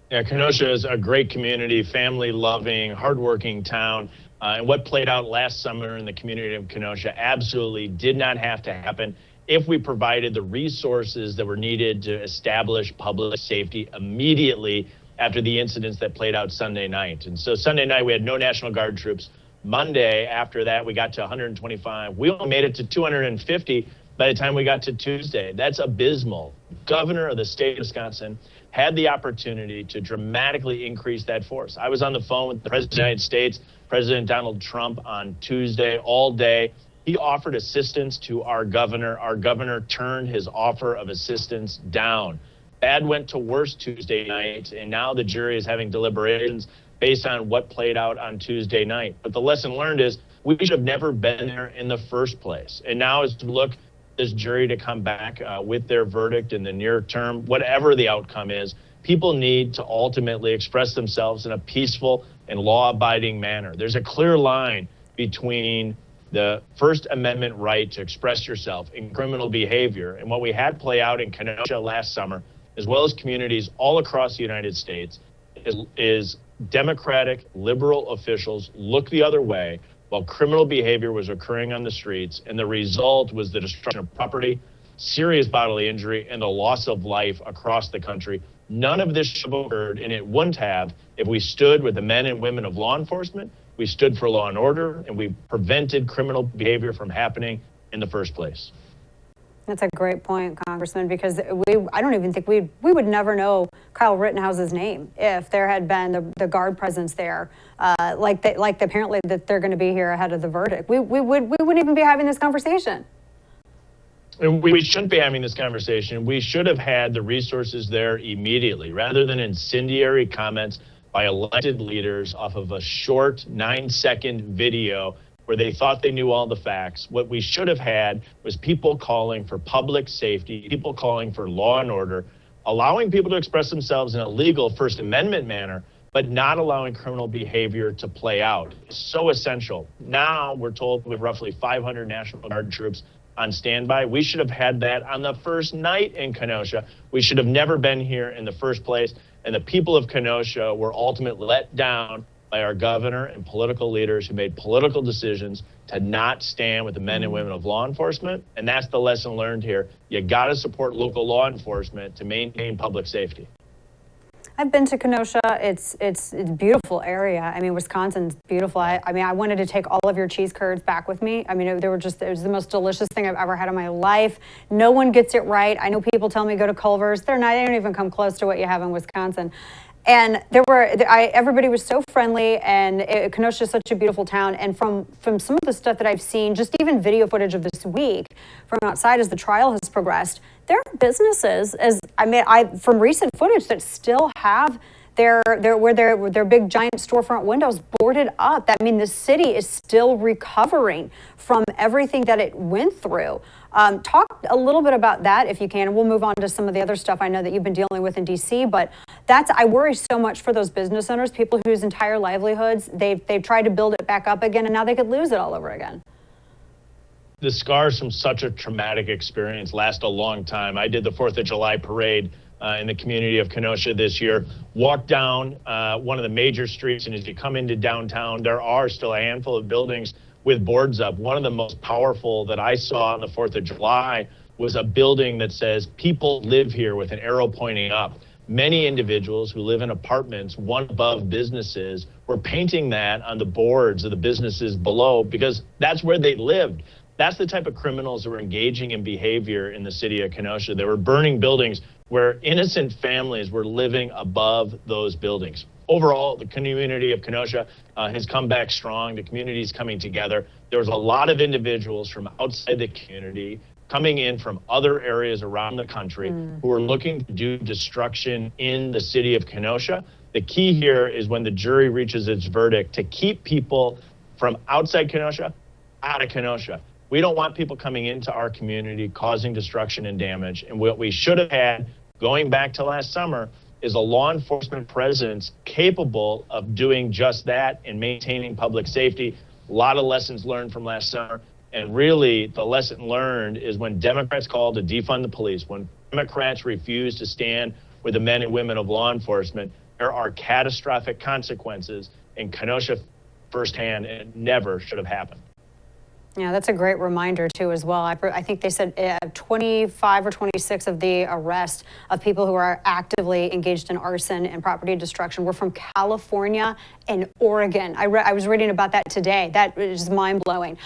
Yeah, Kenosha is a great community, family-loving, hardworking town. And what played out last summer in the community of Kenosha absolutely did not have to happen if we provided the resources that were needed to establish public safety immediately after the incidents that played out Sunday night. And so Sunday night, we had no National Guard troops. Monday, after that, we got to 125. We only made it to 250 by the time we got to Tuesday. That's abysmal. Governor of the state of Wisconsin had the opportunity to dramatically increase that force. I was on the phone with the President of the United States, President Donald Trump, on Tuesday all day. He offered assistance to our governor. Our governor turned his offer of assistance down. Bad went to worse Tuesday night, and now the jury is having deliberations based on what played out on Tuesday night. But the lesson learned is we should have never been there in the first place. And now is to look this jury to come back with their verdict in the near term, whatever the outcome is. People need to ultimately express themselves in a peaceful and law-abiding manner. There's a clear line between the First Amendment right to express yourself in criminal behavior and what we had play out in Kenosha last summer, as well as communities all across the United States, is Democratic liberal officials look the other way while criminal behavior was occurring on the streets, and the result was the destruction of property, serious bodily injury, and the loss of life across the country. None of this should have occurred, and it wouldn't have if we stood with the men and women of law enforcement, we stood for law and order, and we prevented criminal behavior from happening in the first place. That's a great point, Congressman, because I don't even think we would never know Kyle Rittenhouse's name if there had been the guard presence there, like apparently that they're going to be here ahead of the verdict. We wouldn't even be having this conversation. And we shouldn't be having this conversation. We should have had the resources there immediately, rather than incendiary comments by elected leaders off of a short 9-second video where they thought they knew all the facts. What we should have had was people calling for public safety, people calling for law and order, allowing people to express themselves in a legal First Amendment manner, but not allowing criminal behavior to play out. It's so essential. Now we're told we have roughly 500 National Guard troops on standby. We should have had that on the first night in Kenosha. We should have never been here in the first place. And the people of Kenosha were ultimately let down by our governor and political leaders who made political decisions to not stand with the men and women of law enforcement. And that's the lesson learned here. You got to support local law enforcement to maintain public safety. I've been to Kenosha. It's a beautiful area. I mean, Wisconsin's beautiful. I mean, I wanted to take all of your cheese curds back with me. I mean, it was the most delicious thing I've ever had in my life. No one gets it right. I know people tell me go to Culver's. They don't even come close to what you have in Wisconsin. And everybody was so friendly, and Kenosha is such a beautiful town. And from some of the stuff that I've seen, just even video footage of this week from outside as the trial has progressed, there are businesses, from recent footage, that still have their big giant storefront windows boarded up. That mean the city is still recovering from everything that it went through. Talk a little bit about that if you can, and we'll move on to some of the other stuff I know that you've been dealing with in DC. But I worry so much for those business owners, people whose entire livelihoods they've tried to build it back up again, and now they could lose it all over again. The scars from such a traumatic experience last a long time. I did the 4th of July parade in the community of Kenosha this year. Walked down one of the major streets, and as you come into downtown, there are still a handful of buildings with boards up. One of the most powerful that I saw on the 4th of July was a building that says "People live here" with an arrow pointing up. Many individuals who live in apartments, one above businesses, were painting that on the boards of the businesses below because that's where they lived. That's the type of criminals that were engaging in behavior in the city of Kenosha. They were burning buildings where innocent families were living above those buildings. Overall, the community of Kenosha has come back strong. The community is coming together. There was a lot of individuals from outside the community coming in from other areas around the country who are looking to do destruction in the city of Kenosha. The key here is when the jury reaches its verdict to keep people from outside Kenosha out of Kenosha. We don't want people coming into our community causing destruction and damage. And what we should have had going back to last summer is a law enforcement presence capable of doing just that and maintaining public safety. A lot of lessons learned from last summer. And really, the lesson learned is when Democrats call to defund the police, when Democrats refuse to stand with the men and women of law enforcement, there are catastrophic consequences, and Kenosha firsthand, it never should have happened. Yeah, that's a great reminder too as well. I think they said 25 or 26 of the arrests of people who are actively engaged in arson and property destruction were from California and Oregon. I was reading about that today. That is mind blowing.